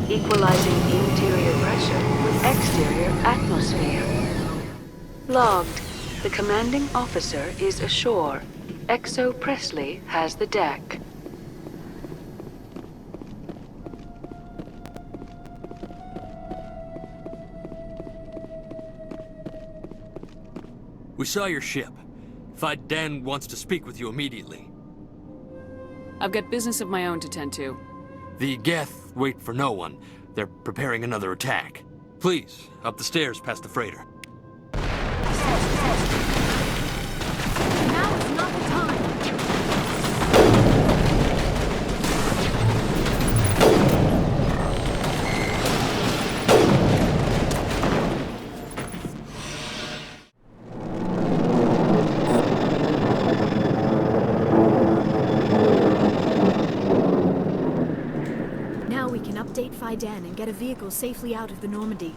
equalizing interior pressure with exterior atmosphere. Logged. The commanding officer is ashore. Exo Presley has the deck. We saw your ship. Dan wants to speak with you immediately. I've got business of my own to tend to. The Geth wait for no one. They're preparing another attack. Please, up the stairs past the freighter. Now is not the time! Now we can update Dan and get a vehicle safely out of the Normandy.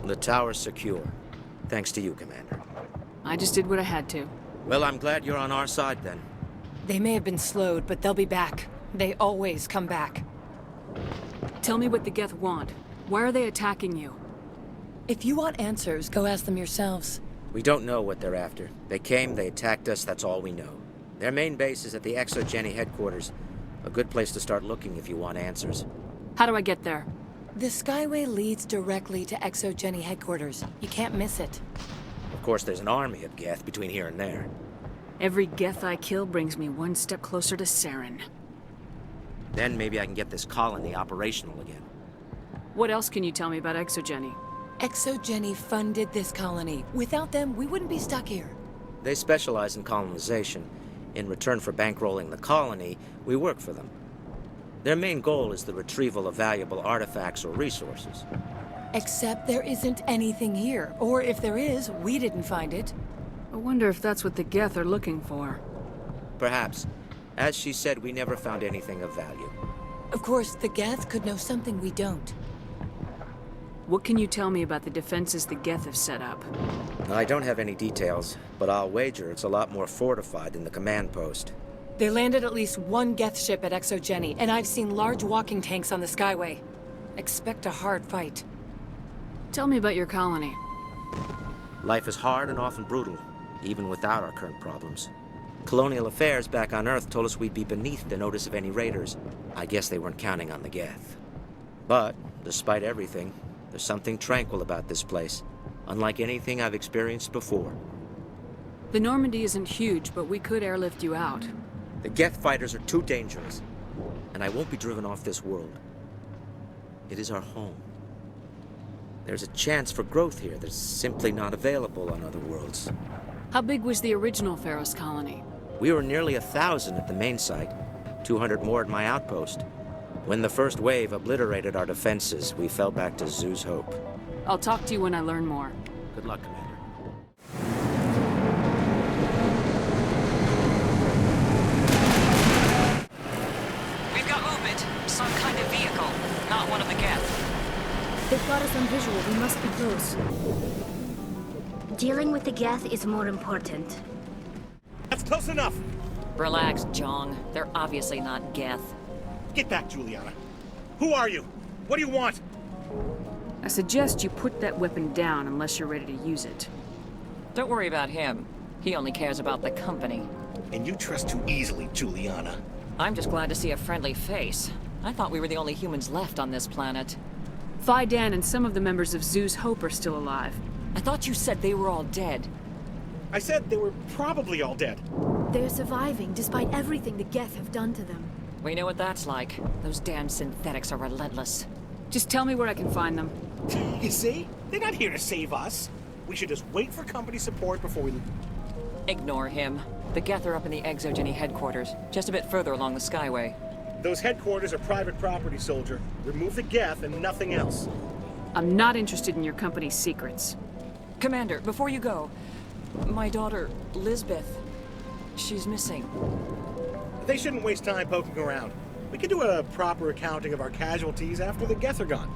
The tower's secure. Thanks to you, Commander. I just did what I had to. Well, I'm glad you're on our side, then. They may have been slowed, but they'll be back. They always come back. Tell me what the Geth want. Why are they attacking you? If you want answers, go ask them yourselves. We don't know what they're after. They came, they attacked us, that's all we know. Their main base is at the ExoGeni headquarters. A good place to start looking if you want answers. How do I get there? The Skyway leads directly to ExoGeni headquarters. You can't miss it. Of course, there's an army of Geth between here and there. Every Geth I kill brings me one step closer to Saren. Then maybe I can get this colony operational again. What else can you tell me about ExoGeni? ExoGeni funded this colony. Without them, we wouldn't be stuck here. They specialize in colonization. In return for bankrolling the colony, we work for them. Their main goal is the retrieval of valuable artifacts or resources. Except there isn't anything here. Or if there is, we didn't find it. I wonder if that's what the Geth are looking for. Perhaps. As she said, we never found anything of value. Of course, the Geth could know something we don't. What can you tell me about the defenses the Geth have set up? I don't have any details, but I'll wager it's a lot more fortified than the command post. They landed at least one Geth ship at ExoGeni, and I've seen large walking tanks on the Skyway. Expect a hard fight. Tell me about your colony. Life is hard and often brutal, even without our current problems. Colonial affairs back on Earth told us we'd be beneath the notice of any raiders. I guess they weren't counting on the Geth. But, despite everything, there's something tranquil about this place, unlike anything I've experienced before. The Normandy isn't huge, but we could airlift you out. The Geth fighters are too dangerous, and I won't be driven off this world. It is our home. There's a chance for growth here that's simply not available on other worlds. How big was the original Feros colony? We were nearly 1,000 at the main site, 200 more at my outpost. When the first wave obliterated our defenses, we fell back to Zoo's Hope. I'll talk to you when I learn more. Good luck, Commander. We've got movement. Some kind of vehicle. Not one of the Geth. They've got us on visual. We must be close. Dealing with the Geth is more important. That's close enough! Relax, Jong. They're obviously not Geth. Get back, Juliana. Who are you? What do you want? I suggest you put that weapon down unless you're ready to use it. Don't worry about him. He only cares about the company. And you trust too easily, Juliana. I'm just glad to see a friendly face. I thought we were the only humans left on this planet. Dan and some of the members of Zoo's Hope are still alive. I thought you said they were all dead. I said they were probably all dead. They're surviving despite everything the Geth have done to them. We know what that's like. Those damn synthetics are relentless. Just tell me where I can find them. You see? They're not here to save us. We should just wait for company support before we... Ignore him. The Geth are up in the ExoGeni headquarters, just a bit further along the Skyway. Those headquarters are private property, soldier. Remove the Geth and nothing else. I'm not interested in your company's secrets. Commander, before you go, my daughter, Lisbeth, she's missing. They shouldn't waste time poking around. We can do a proper accounting of our casualties after the Geth are gone.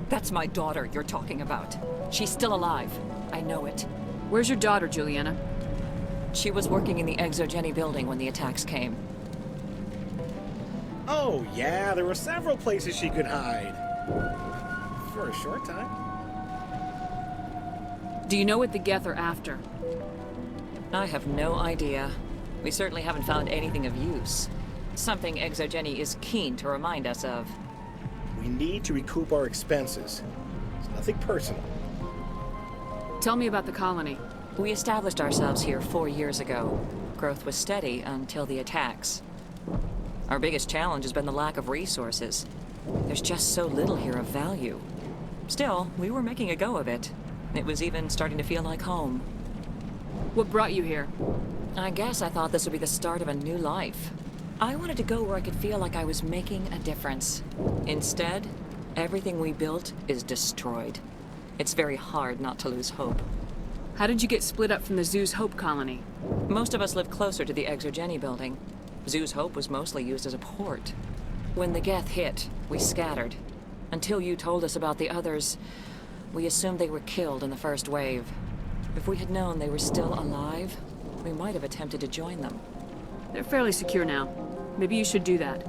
That's my daughter you're talking about. She's still alive. I know it. Where's your daughter, Juliana? She was working in the Exogeny building when the attacks came. Oh, yeah, there were several places she could hide. For a short time. Do you know what the Geth are after? I have no idea. We certainly haven't found anything of use. Something Exogeny is keen to remind us of. We need to recoup our expenses. It's nothing personal. Tell me about the colony. We established ourselves here 4 years ago. Growth was steady until the attacks. Our biggest challenge has been the lack of resources. There's just so little here of value. Still, we were making a go of it. It was even starting to feel like home. What brought you here? I guess I thought this would be the start of a new life. I wanted to go where I could feel like I was making a difference. Instead, everything we built is destroyed. It's very hard not to lose hope. How did you get split up from the Zoo's Hope colony? Most of us lived closer to the Exogeny building. Zoo's Hope was mostly used as a port. When the Geth hit, we scattered. Until you told us about the others, we assumed they were killed in the first wave. If we had known they were still alive, we might have attempted to join them. They're fairly secure now. Maybe you should do that.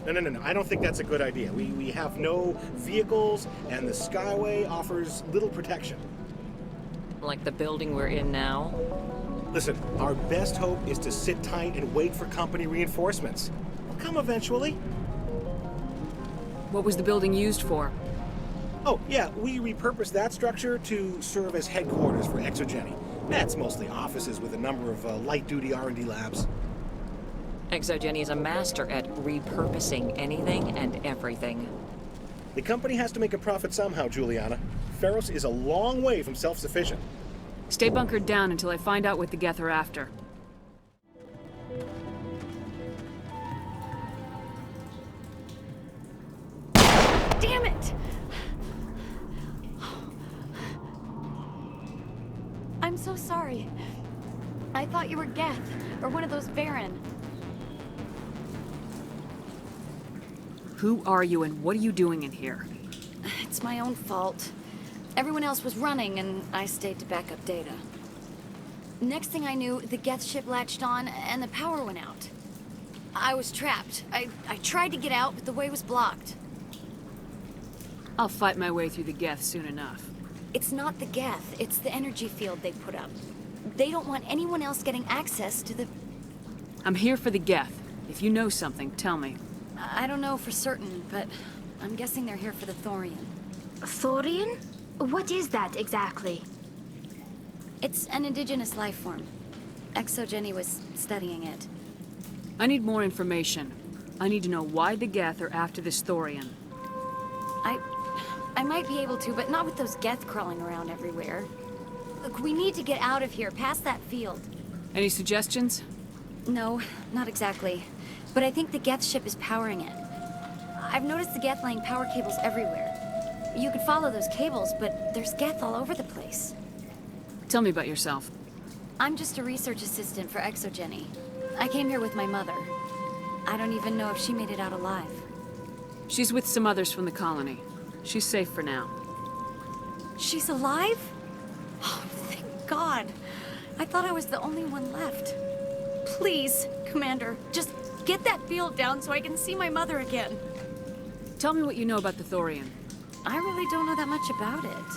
No. I don't think that's a good idea. We have no vehicles, and the Skyway offers little protection. Like the building we're in now? Listen, our best hope is to sit tight and wait for company reinforcements. They'll come eventually. What was the building used for? Oh, yeah, we repurposed that structure to serve as headquarters for Exogeny. That's mostly offices with a number of light-duty R&D labs. Exogeny is a master at repurposing anything and everything. The company has to make a profit somehow, Juliana. Feros is a long way from self-sufficient. Stay bunkered down until I find out what the Geth are after. Damn it! I'm so sorry. I thought you were Geth, or one of those Baron. Who are you and what are you doing in here? It's my own fault. Everyone else was running, and I stayed to back up data. Next thing I knew, the Geth ship latched on, and the power went out. I was trapped. I tried to get out, but the way was blocked. I'll fight my way through the Geth soon enough. It's not the Geth, it's the energy field they put up. They don't want anyone else getting access to the... I'm here for the Geth. If you know something, tell me. I don't know for certain, but I'm guessing they're here for the Thorian. Thorian? What is that exactly? It's an indigenous life form. Exogeny was studying it. I need more information. I need to know why the Geth are after this Thorian. I might be able to, but not with those Geth crawling around everywhere. Look, we need to get out of here, past that field. Any suggestions? No, not exactly. But I think the Geth ship is powering it. I've noticed the Geth laying power cables everywhere. You could follow those cables, but there's Geth all over the place. Tell me about yourself. I'm just a research assistant for Exogeny. I came here with my mother. I don't even know if she made it out alive. She's with some others from the colony. She's safe for now. She's alive? Oh, thank God. I thought I was the only one left. Please, Commander, just get that field down so I can see my mother again. Tell me what you know about the Thorian. I really don't know that much about it.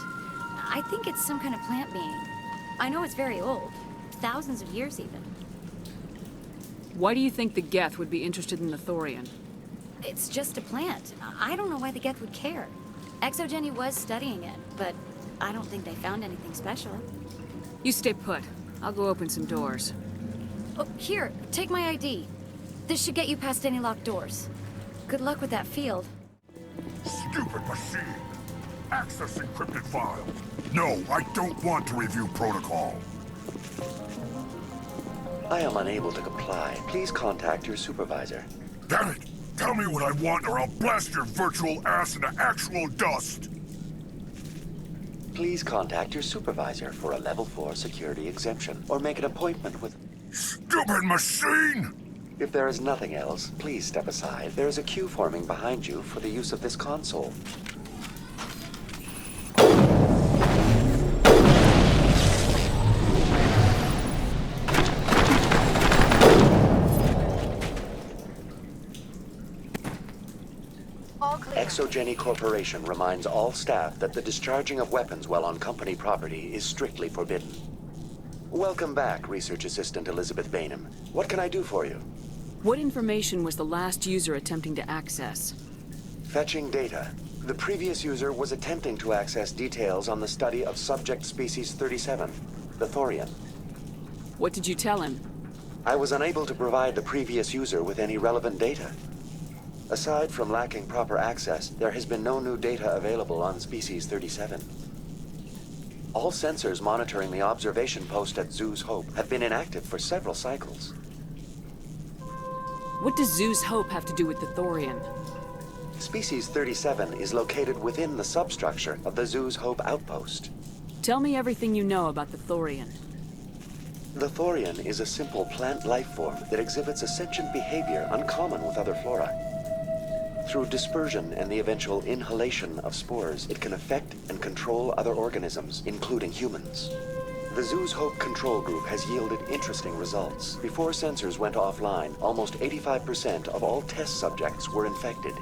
I think it's some kind of plant being. I know it's very old. Thousands of years, even. Why do you think the Geth would be interested in the Thorian? It's just a plant. I don't know why the Geth would care. Exogeny was studying it, but I don't think they found anything special. You stay put. I'll go open some doors. Oh, here, take my ID. This should get you past any locked doors. Good luck with that field. Stupid machine! Access encrypted files. No, I don't want to review protocol. I am unable to comply. Please contact your supervisor. Damn it! Tell me what I want or I'll blast your virtual ass into actual dust! Please contact your supervisor for a level 4 security exemption, or make an appointment with... Stupid machine! If there is nothing else, please step aside. There is a queue forming behind you for the use of this console. Exogeny Corporation reminds all staff that the discharging of weapons while on company property is strictly forbidden. Welcome back, Research Assistant Elizabeth Bainham. What can I do for you? What information was the last user attempting to access? Fetching data. The previous user was attempting to access details on the study of subject species 37, the Thorian. What did you tell him? I was unable to provide the previous user with any relevant data. Aside from lacking proper access, there has been no new data available on species 37. All sensors monitoring the observation post at Zoo's Hope have been inactive for several cycles. What does Zoo's Hope have to do with the Thorian? Species 37 is located within the substructure of the Zoo's Hope outpost. Tell me everything you know about the Thorian. The Thorian is a simple plant life form that exhibits a sentient behavior uncommon with other flora. Through dispersion and the eventual inhalation of spores, it can affect and control other organisms, including humans. The Zoo's Hope control group has yielded interesting results. Before sensors went offline, almost 85% of all test subjects were infected.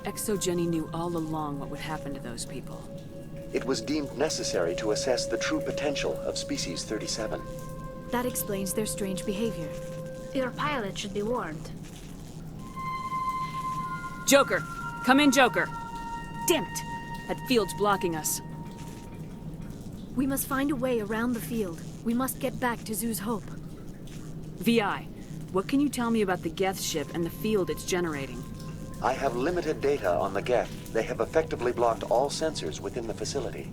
Exogeny knew all along what would happen to those people. It was deemed necessary to assess the true potential of species 37. That explains their strange behavior. Your pilot should be warned. Joker! Come in, Joker! Damn it! That field's blocking us. We must find a way around the field. We must get back to Zoo's Hope. VI, what can you tell me about the Geth ship and the field it's generating? I have limited data on the Geth. They have effectively blocked all sensors within the facility.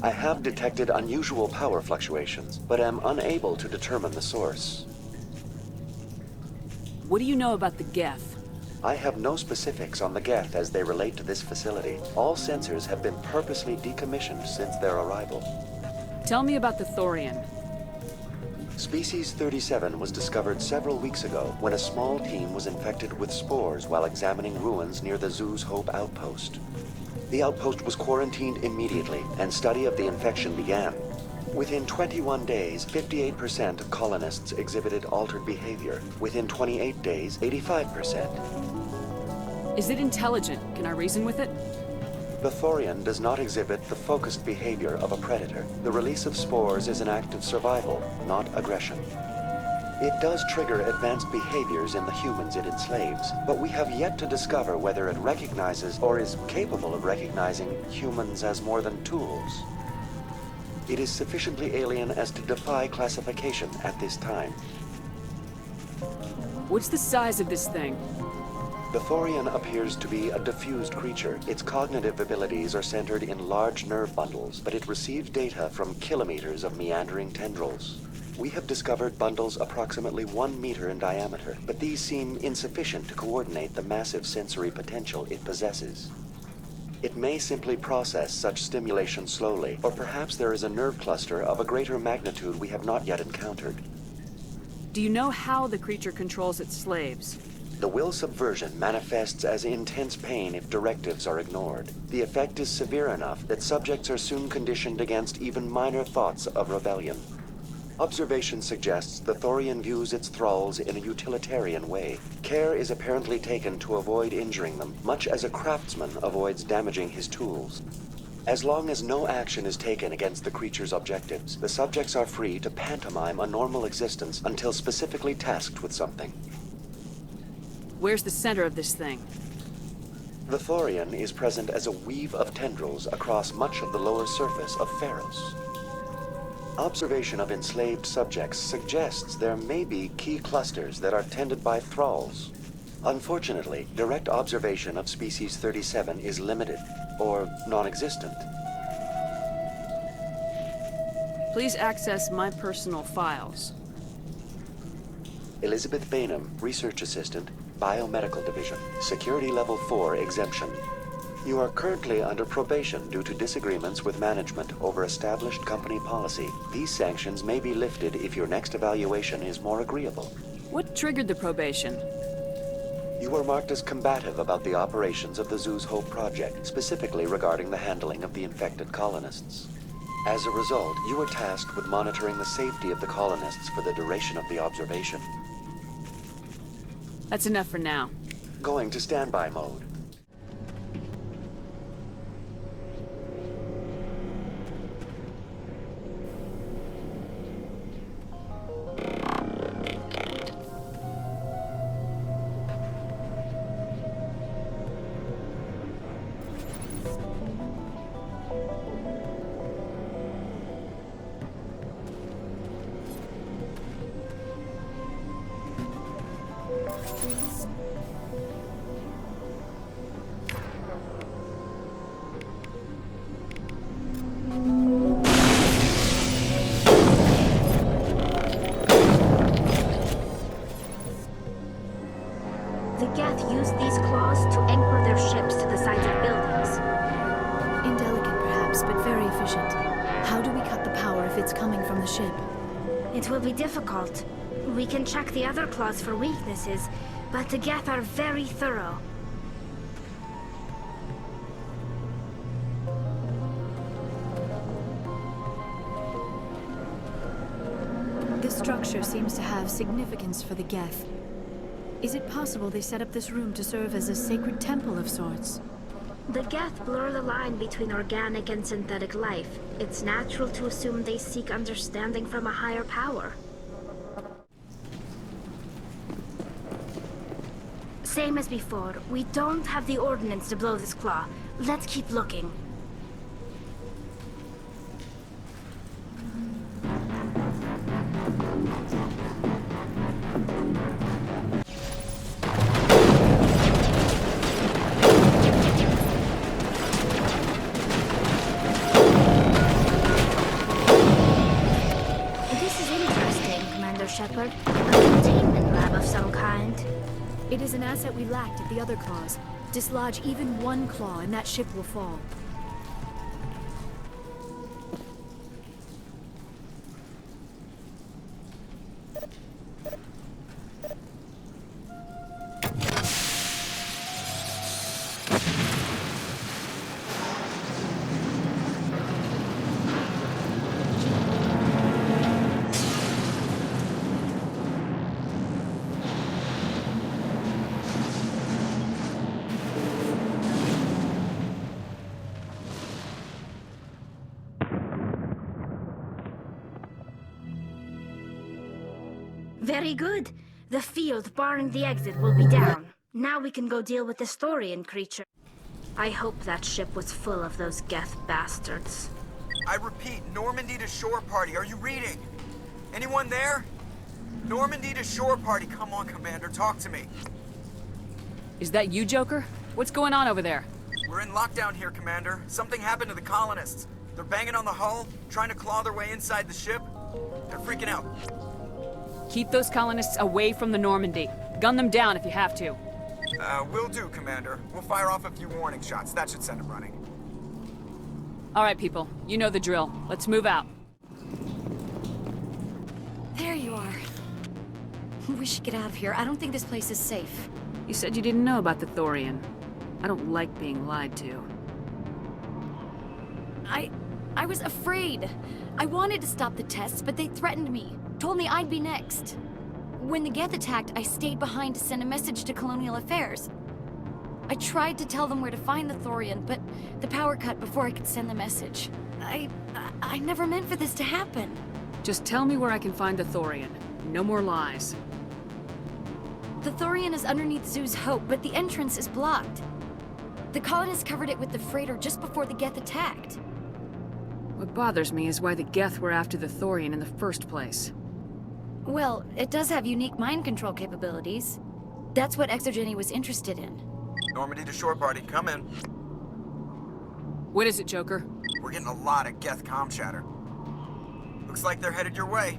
I have detected unusual power fluctuations, but am unable to determine the source. What do you know about the Geth? I have no specifics on the Geth as they relate to this facility. All sensors have been purposely decommissioned since their arrival. Tell me about the Thorian. Species 37 was discovered several weeks ago when a small team was infected with spores while examining ruins near the Zoo's Hope outpost. The outpost was quarantined immediately, and study of the infection began. Within 21 days, 58% of colonists exhibited altered behavior. Within 28 days, 85%. Is it intelligent? Can I reason with it? The Thorian does not exhibit the focused behavior of a predator. The release of spores is an act of survival, not aggression. It does trigger advanced behaviors in the humans it enslaves, but we have yet to discover whether it recognizes or is capable of recognizing humans as more than tools. It is sufficiently alien as to defy classification at this time. What's the size of this thing? The Thorian appears to be a diffused creature. Its cognitive abilities are centered in large nerve bundles, but it receives data from kilometers of meandering tendrils. We have discovered bundles approximately 1 meter in diameter, but these seem insufficient to coordinate the massive sensory potential it possesses. It may simply process such stimulation slowly, or perhaps there is a nerve cluster of a greater magnitude we have not yet encountered. Do you know how the creature controls its slaves? The will subversion manifests as intense pain if directives are ignored. The effect is severe enough that subjects are soon conditioned against even minor thoughts of rebellion. Observation suggests the Thorian views its thralls in a utilitarian way. Care is apparently taken to avoid injuring them, much as a craftsman avoids damaging his tools. As long as no action is taken against the creature's objectives, the subjects are free to pantomime a normal existence until specifically tasked with something. Where's the center of this thing? The Thorian is present as a weave of tendrils across much of the lower surface of Feros. Observation of enslaved subjects suggests there may be key clusters that are tended by thralls. Unfortunately, direct observation of species 37 is limited, or non-existent. Please access my personal files. Elizabeth Bainham, Research Assistant, Biomedical Division, Security Level 4 exemption. You are currently under probation due to disagreements with management over established company policy. These sanctions may be lifted if your next evaluation is more agreeable. What triggered the probation? You were marked as combative about the operations of the Zoo's Hope project, specifically regarding the handling of the infected colonists. As a result, you were tasked with monitoring the safety of the colonists for the duration of the observation. That's enough for now. Going to standby mode. The Geth use these claws to anchor their ships to the sides of buildings. Indelicate perhaps, but very efficient. How do we cut the power if it's coming from the ship? It will be difficult. We can check the other claws for weaknesses, but the Geth are very thorough. This structure seems to have significance for the Geth. Is it possible they set up this room to serve as a sacred temple of sorts? The Geth blur the line between organic and synthetic life. It's natural to assume they seek understanding from a higher power. Same as before, we don't have the ordnance to blow this claw. Let's keep looking. Sheperd, a containment lab of some kind. It is an asset we lacked at the other claws. Dislodge even one claw and that ship will fall. Very good. The field barring the exit will be down. Now we can go deal with the Thorian creature. I hope that ship was full of those Geth bastards. I repeat, Normandy to shore party. Are you reading? Anyone there? Normandy to shore party. Come on, Commander. Talk to me. Is that you, Joker? What's going on over there? We're in lockdown here, Commander. Something happened to the colonists. They're banging on the hull, trying to claw their way inside the ship. They're freaking out. Keep those colonists away from the Normandy. Gun them down if you have to. Will do, Commander. We'll fire off a few warning shots. That should send them running. All right, people. You know the drill. Let's move out. There you are. We should get out of here. I don't think this place is safe. You said you didn't know about the Thorian. I don't like being lied to. I was afraid. I wanted to stop the tests, but they threatened me. Told me I'd be next. When the Geth attacked, I stayed behind to send a message to Colonial Affairs. I tried to tell them where to find the Thorian, but the power cut before I could send the message. I never meant for this to happen. Just tell me where I can find the Thorian. No more lies. The Thorian is underneath Zoo's Hope, but the entrance is blocked. The colonists covered it with the freighter just before the Geth attacked. What bothers me is why the Geth were after the Thorian in the first place. Well, it does have unique mind control capabilities. That's what Exogeny was interested in. Normandy to shore party, come in. What is it, Joker? We're getting a lot of Geth comm chatter. Looks like they're headed your way.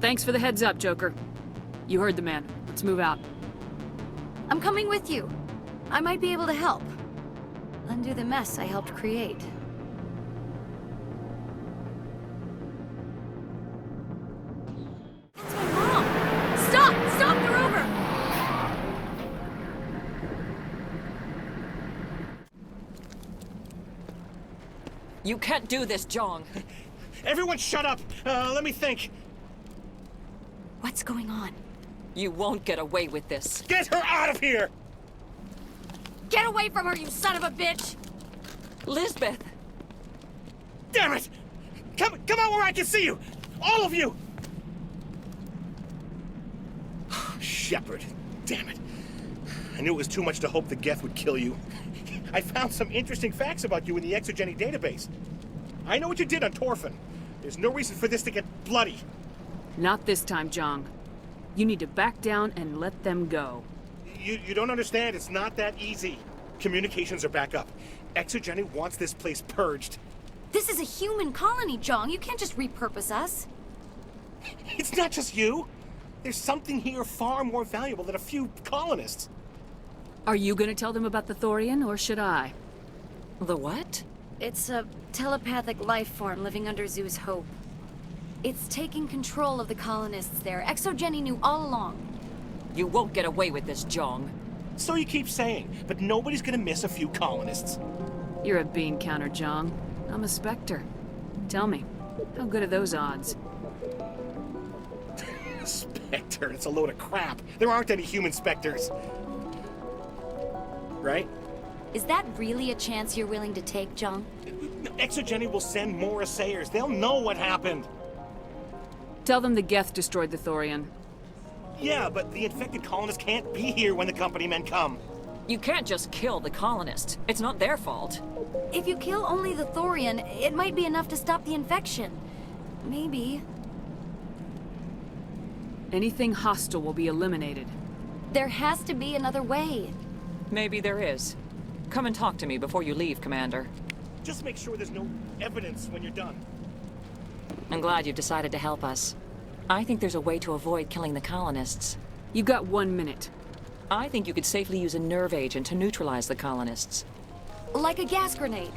Thanks for the heads up, Joker. You heard the man. Let's move out. I'm coming with you. I might be able to help. Undo the mess I helped create. Stop! They're over! You can't do this, Jong. Everyone shut up! Let me think. What's going on? You won't get away with this. Get her out of here! Get away from her, you son of a bitch! Lisbeth! Damn it! Come out where I can see you! All of you! Sheperd. Damn it. I knew it was too much to hope the Geth would kill you. I found some interesting facts about you in the Exogeny database. I know what you did on Torfin. There's no reason for this to get bloody. Not this time, Jong. You need to back down and let them go. You don't understand. It's not that easy. Communications are back up. Exogeny wants this place purged. This is a human colony, Jong. You can't just repurpose us. It's not just you. There's something here far more valuable than a few colonists. Are you gonna tell them about the Thorian, or should I? The what? It's a telepathic life form living under Zoo's Hope. It's taking control of the colonists there. Exogeny knew all along. You won't get away with this, Jong. So you keep saying, but nobody's gonna miss a few colonists. You're a bean counter, Jong. I'm a Spectre. Tell me, how good are those odds? Spectre, it's a load of crap. There aren't any human specters. Right? Is that really a chance you're willing to take, Jong? Exogeny will send more assayers. They'll know what happened. Tell them the Geth destroyed the Thorian. Yeah, but the infected colonists can't be here when the company men come. You can't just kill the colonists. It's not their fault. If you kill only the Thorian, it might be enough to stop the infection. Maybe. Anything hostile will be eliminated. There has to be another way. Maybe there is. Come and talk to me before you leave, Commander. Just make sure there's no evidence when you're done. I'm glad you've decided to help us. I think there's a way to avoid killing the colonists. You got 1 minute. I think you could safely use a nerve agent to neutralize the colonists. Like a gas grenade.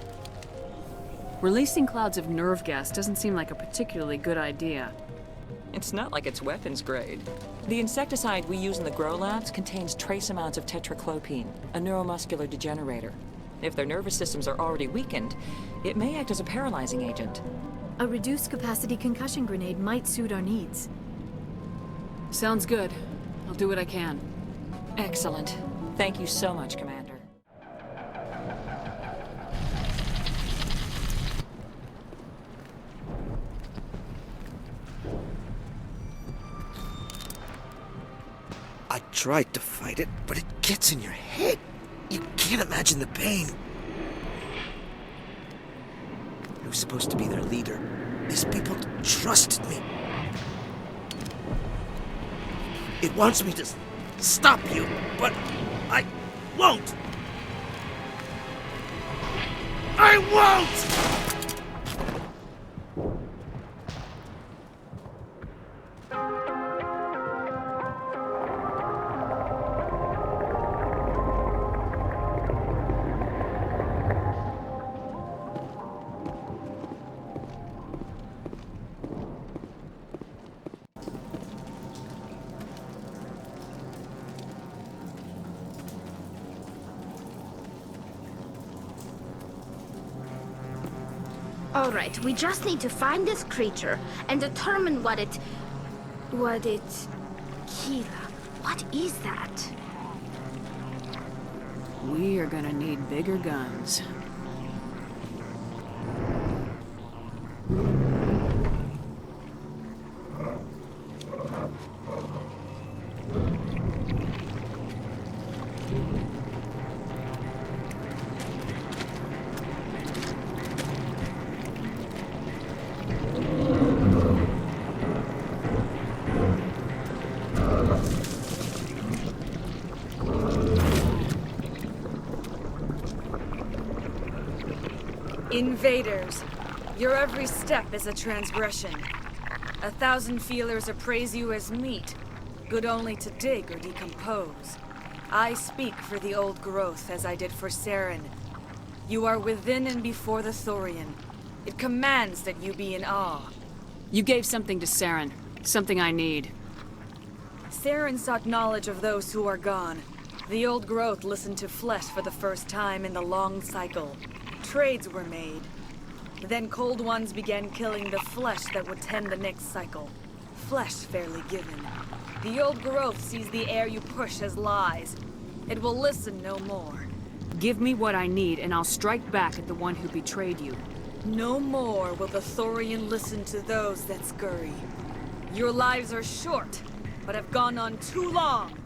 Releasing clouds of nerve gas doesn't seem like a particularly good idea. It's not like it's weapons grade. The insecticide we use in the grow labs contains trace amounts of tetraclopine, a neuromuscular degenerator. If their nervous systems are already weakened, it may act as a paralyzing agent. A reduced capacity concussion grenade might suit our needs. Sounds good. I'll do what I can. Excellent. Thank you so much, Commander. I tried to fight it, but it gets in your head. You can't imagine the pain. I was supposed to be their leader. These people trusted me. It wants me to stop you, but I won't. I won't! All right, we just need to find this creature and determine what it... Keela, what is that? We are gonna need bigger guns. Invaders, your every step is a transgression. 1,000 feelers appraise you as meat, good only to dig or decompose. I speak for the old growth as I did for Saren. You are within and before the Thorian. It commands that you be in awe. You gave something to Saren. Something I need. Saren sought knowledge of those who are gone. The old growth listened to flesh for the first time in the long cycle. Trades were made. Then Cold Ones began killing the flesh that would tend the next cycle. Flesh fairly given. The old growth sees the air you push as lies. It will listen no more. Give me what I need, and I'll strike back at the one who betrayed you. No more will the Thorian listen to those that scurry. Your lives are short, but have gone on too long.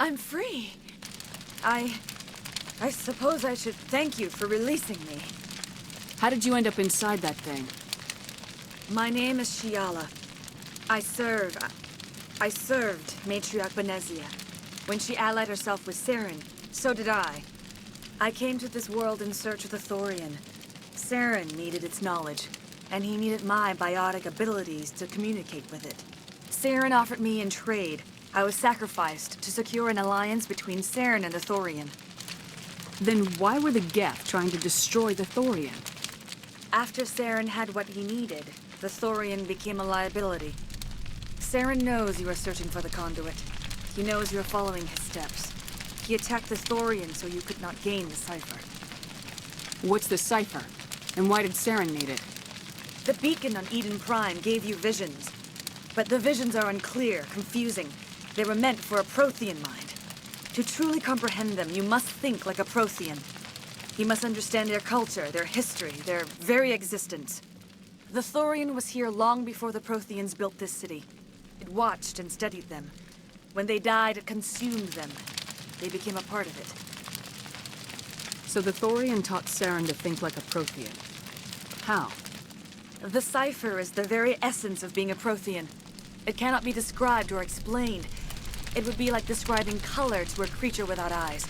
I'm free. I suppose I should thank you for releasing me. How did you end up inside that thing? My name is Shiala. I served Matriarch Benezia. When she allied herself with Saren, so did I. I came to this world in search of the Thorian. Saren needed its knowledge, and he needed my biotic abilities to communicate with it. Saren offered me in trade. I was sacrificed to secure an alliance between Saren and the Thorian. Then why were the Geth trying to destroy the Thorian? After Saren had what he needed, the Thorian became a liability. Saren knows you are searching for the conduit. He knows you're following his steps. He attacked the Thorian so you could not gain the cipher. What's the cipher? And why did Saren need it? The beacon on Eden Prime gave you visions. But the visions are unclear, confusing. They were meant for a Prothean mind. To truly comprehend them, you must think like a Prothean. You must understand their culture, their history, their very existence. The Thorian was here long before the Protheans built this city. It watched and studied them. When they died, it consumed them. They became a part of it. So the Thorian taught Saren to think like a Prothean. How? The cipher is the very essence of being a Prothean. It cannot be described or explained. It would be like describing color to a creature without eyes.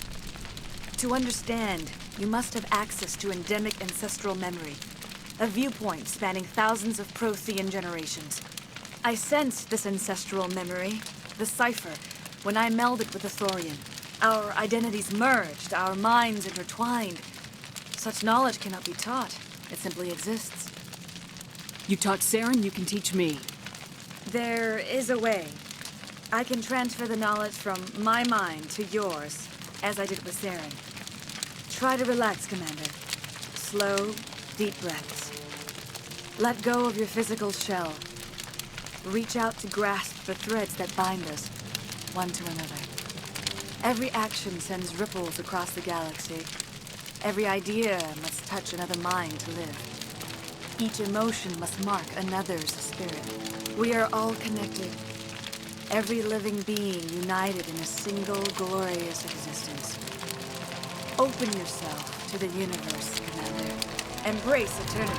To understand, you must have access to endemic ancestral memory, a viewpoint spanning thousands of Prothean generations. I sensed this ancestral memory, the cipher, when I melded with the Thorian. Our identities merged, our minds intertwined. Such knowledge cannot be taught. It simply exists. You taught Saren, you can teach me. There is a way. I can transfer the knowledge from my mind to yours, as I did with Saren. Try to relax, Commander. Slow, deep breaths. Let go of your physical shell. Reach out to grasp the threads that bind us, one to another. Every action sends ripples across the galaxy. Every idea must touch another mind to live. Each emotion must mark another's spirit. We are all connected. Every living being united in a single glorious existence. Open yourself to the universe, Commander. Embrace eternity.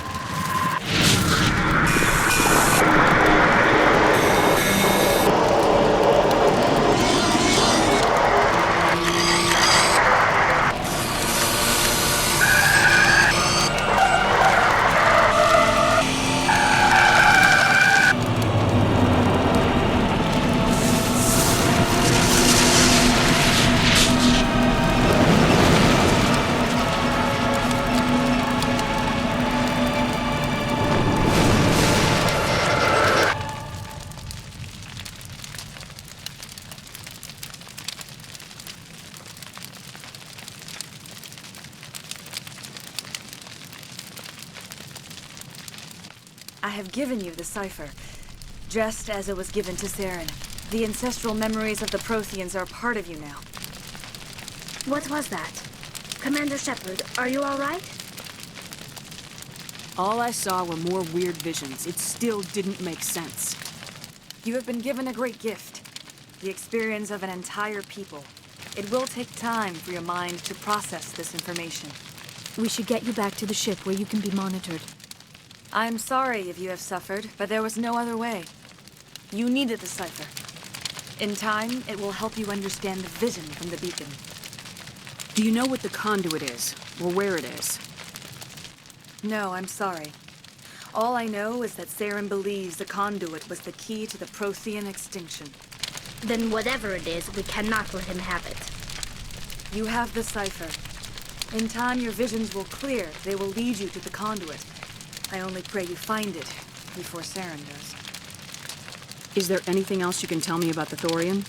I have given you the cipher, just as it was given to Saren. The ancestral memories of the Protheans are part of you now. What was that? Commander Sheperd, are you all right? All I saw were more weird visions. It still didn't make sense. You have been given a great gift. The experience of an entire people. It will take time for your mind to process this information. We should get you back to the ship where you can be monitored. I'm sorry if you have suffered, but there was no other way. You needed the cipher. In time, it will help you understand the vision from the beacon. Do you know what the conduit is, or where it is? No, I'm sorry. All I know is that Saren believes the conduit was the key to the Prothean extinction. Then whatever it is, we cannot let him have it. You have the cipher. In time, your visions will clear. They will lead you to the conduit. I only pray you find it before Saren does. Is there anything else you can tell me about the Thorian?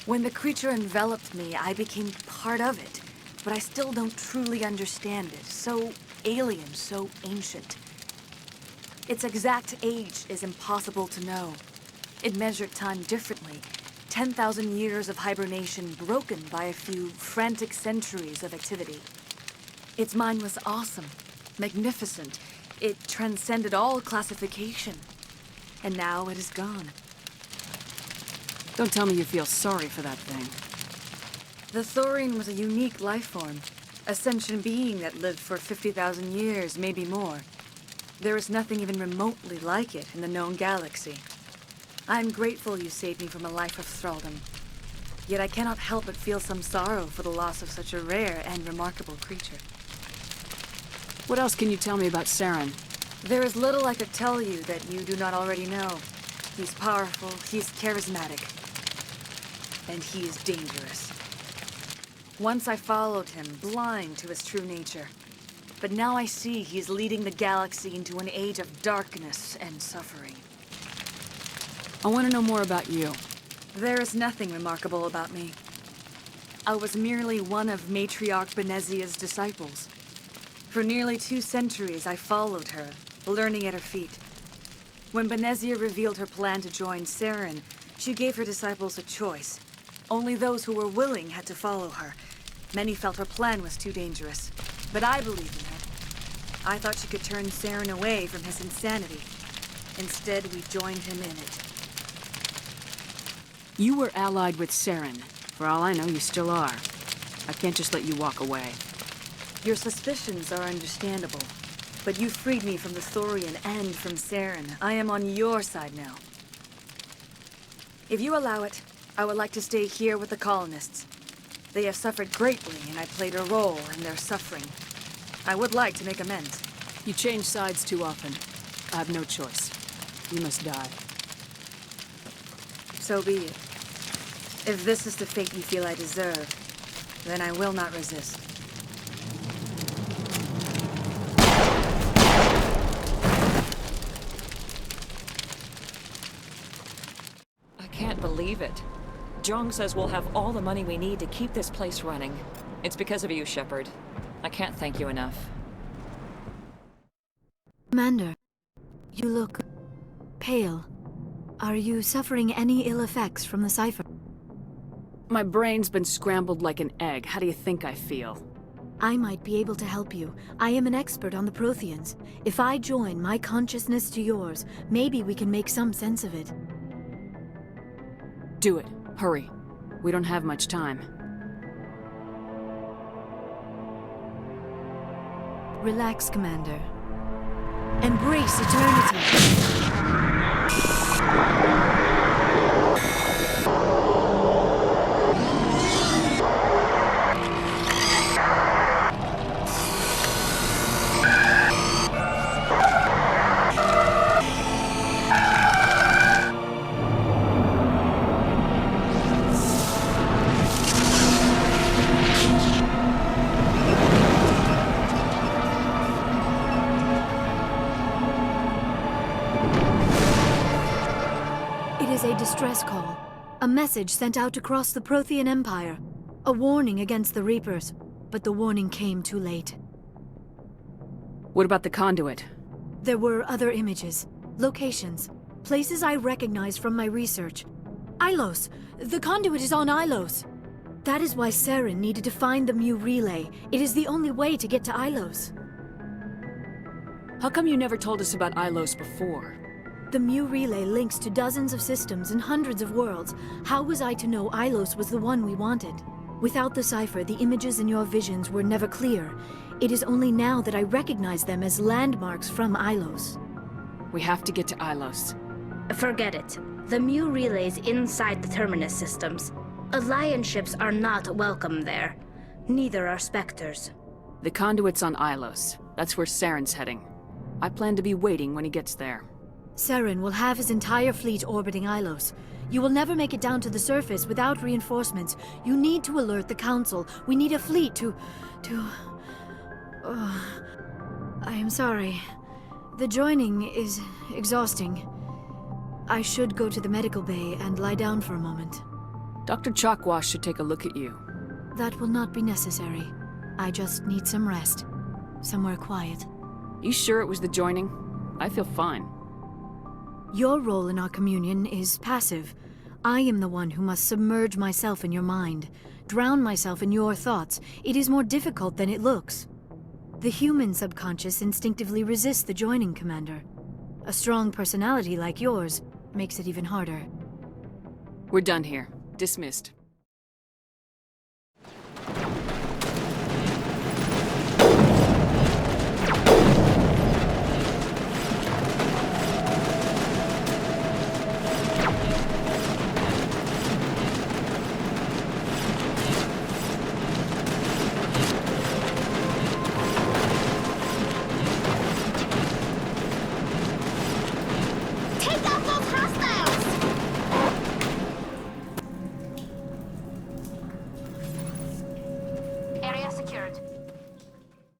When the creature enveloped me, I became part of it. But I still don't truly understand it. So alien, so ancient. Its exact age is impossible to know. It measured time differently. 10,000 years of hibernation broken by a few frantic centuries of activity. Its mind was awesome, magnificent. It transcended all classification. And now it is gone. Don't tell me you feel sorry for that thing. The Thorian was a unique life form. A sentient being that lived for 50,000 years, maybe more. There is nothing even remotely like it in the known galaxy. I am grateful you saved me from a life of thraldom. Yet I cannot help but feel some sorrow for the loss of such a rare and remarkable creature. What else can you tell me about Saren? There is little I could tell you that you do not already know. He's powerful, he's charismatic, and he is dangerous. Once I followed him, blind to his true nature. But now I see he's leading the galaxy into an age of darkness and suffering. I want to know more about you. There is nothing remarkable about me. I was merely one of Matriarch Benezia's disciples. For nearly 2 centuries, I followed her, learning at her feet. When Benezia revealed her plan to join Saren, she gave her disciples a choice. Only those who were willing had to follow her. Many felt her plan was too dangerous, but I believed in her. I thought she could turn Saren away from his insanity. Instead, we joined him in it. You were allied with Saren. For all I know, you still are. I can't just let you walk away. Your suspicions are understandable, but you freed me from the Thorian and from Saren. I am on your side now. If you allow it, I would like to stay here with the colonists. They have suffered greatly, and I played a role in their suffering. I would like to make amends. You change sides too often. I have no choice. You must die. So be it. If this is the fate you feel I deserve, then I will not resist. I can't believe it. Jong says we'll have all the money we need to keep this place running. It's because of you, Sheperd. I can't thank you enough. Commander, you look pale. Are you suffering any ill effects from the cipher? My brain's been scrambled like an egg. How do you think I feel? I might be able to help you. I am an expert on the Protheans. If I join my consciousness to yours, maybe we can make some sense of it. Do it. Hurry. We don't have much time. Relax, Commander. Embrace eternity. Distress call. A message sent out across the Prothean Empire. A warning against the Reapers. But the warning came too late. What about the conduit? There were other images, locations, places I recognized from my research. Ilos! The conduit is on Ilos! That is why Saren needed to find the Mu relay. It is the only way to get to Ilos. How come you never told us about Ilos before? The Mu relay links to dozens of systems and hundreds of worlds. How was I to know Ilos was the one we wanted? Without the cipher, the images in your visions were never clear. It is only now that I recognize them as landmarks from Ilos. We have to get to Ilos. Forget it. The Mu relay's inside the Terminus systems. Alliance ships are not welcome there. Neither are Spectres. The conduit's on Ilos. That's where Saren's heading. I plan to be waiting when he gets there. Saren will have his entire fleet orbiting Ilos. You will never make it down to the surface without reinforcements. You need to alert the Council. We need a fleet to... I am sorry. The joining is exhausting. I should go to the medical bay and lie down for a moment. Dr. Chakwas should take a look at you. That will not be necessary. I just need some rest. Somewhere quiet. You sure it was the joining? I feel fine. Your role in our communion is passive. I am the one who must submerge myself in your mind, drown myself in your thoughts. It is more difficult than it looks. The human subconscious instinctively resists the joining, Commander. A strong personality like yours makes it even harder. We're done here. Dismissed.